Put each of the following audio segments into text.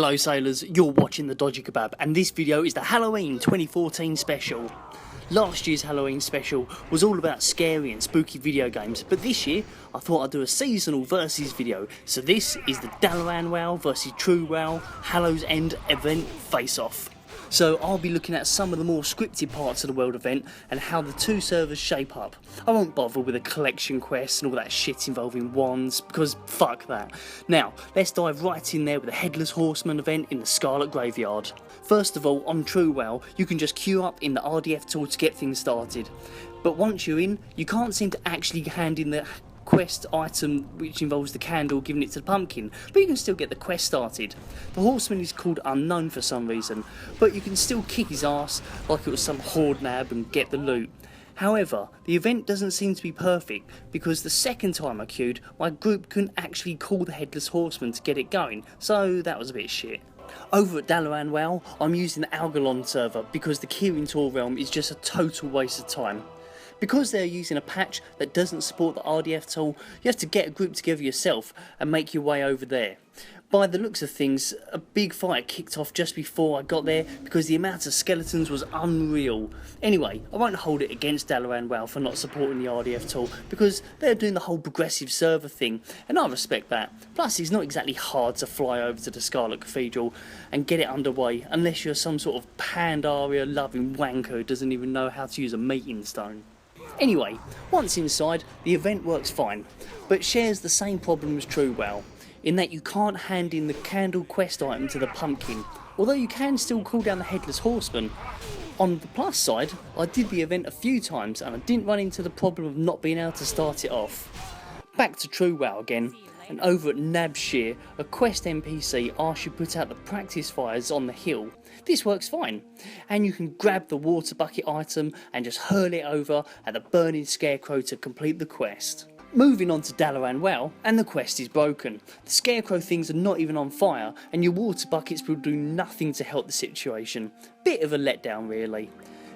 Hello sailors, you're watching the Dodgy Kebab and this video is the Halloween 2014 special. Last year's Halloween special was all about scary and spooky video games, but this year I thought I'd do a seasonal versus video, so this is the Dalaran WoW versus True WoW Hallows End event face-off. So I'll be looking at some of the more scripted parts of the world event and how the two servers shape up. I won't bother with a collection quest and all that shit involving wands, because fuck that. Now, let's dive right in there with the Headless Horseman event in the Scarlet Graveyard. First of all, on True WoW, you can just queue up in the RDF tool to get things started. But once you're in, you can't seem to actually hand in the quest item which involves the candle, giving it to the pumpkin, but you can still get the quest started. The horseman is called Unknown for some reason, but you can still kick his ass like it was some horde nab and get the loot. However, the event doesn't seem to be perfect because the second time I queued, my group couldn't actually call the Headless Horseman to get it going, so that was a bit shit. Over at Dalaran WoW, I'm using the Algalon server because the Kirin Tor realm is just a total waste of time. Because they're using a patch that doesn't support the RDF tool, you have to get a group together yourself and make your way over there. By the looks of things, a big fight kicked off just before I got there because the amount of skeletons was unreal. Anyway, I won't hold it against Dalaran WoW for not supporting the RDF tool because they're doing the whole progressive server thing and I respect that. Plus it's not exactly hard to fly over to the Scarlet Cathedral and get it underway unless you're some sort of Pandaria loving wanker who doesn't even know how to use a meeting stone. Anyway, once inside, the event works fine, but shares the same problem as True WoW, in that you can't hand in the candle quest item to the pumpkin, although you can still call down the Headless Horseman. On the plus side, I did the event a few times and I didn't run into the problem of not being able to start it off. Back to True WoW again, and over at Nabshire, a quest NPC asks you to put out the practice fires on the hill. This works fine, and you can grab the water bucket item and just hurl it over at the burning scarecrow to complete the quest. Moving on to Dalaran WoW, and the quest is broken. The scarecrow things are not even on fire, and your water buckets will do nothing to help the situation. Bit of a letdown really.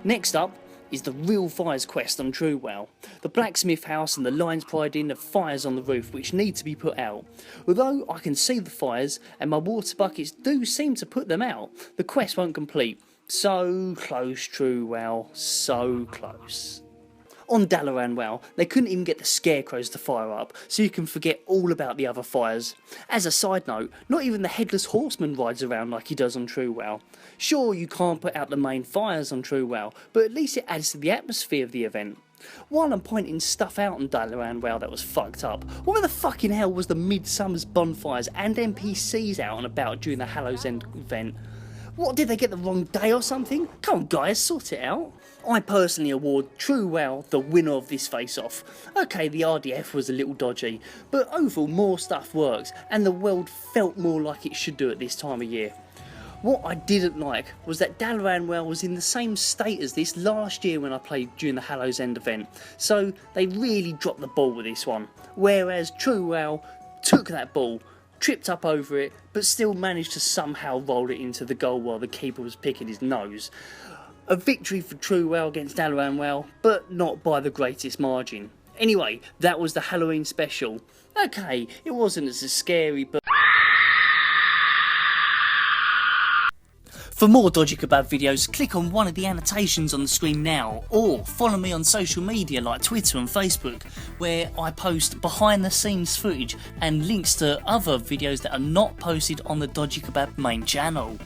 Next up is the Real Fires quest on True WoW. The blacksmith house and the Lion's Pride Inn have fires on the roof which need to be put out. Although I can see the fires and my water buckets do seem to put them out, the quest won't complete. So close, True WoW, so close. On Dalaran WoW, they couldn't even get the scarecrows to fire up, so you can forget all about the other fires. As a side note, not even the Headless Horseman rides around like he does on True WoW. Sure, you can't put out the main fires on True WoW, but at least it adds to the atmosphere of the event. While I'm pointing stuff out on Dalaran WoW that was fucked up, why the fucking hell was the Midsummer's bonfires and NPCs out and about during the Hallows End event? What, did they get the wrong day or something? Come on guys, sort it out. I personally award True WoW the winner of this face-off. Okay, the RDF was a little dodgy, but overall more stuff works and the world felt more like it should do at this time of year. What I didn't like was that Dalaran WoW was in the same state as this last year when I played during the Hallows End event, so they really dropped the ball with this one, whereas True WoW took that ball, tripped up over it, but still managed to somehow roll it into the goal while the keeper was picking his nose. A victory for True WoW against Dalaran WoW, but not by the greatest margin. Anyway, that was the Halloween special. Okay, it wasn't as scary, but... For more Dodgy Kebab videos, click on one of the annotations on the screen now, or follow me on social media like Twitter and Facebook, where I post behind the scenes footage and links to other videos that are not posted on the Dodgy Kebab main channel.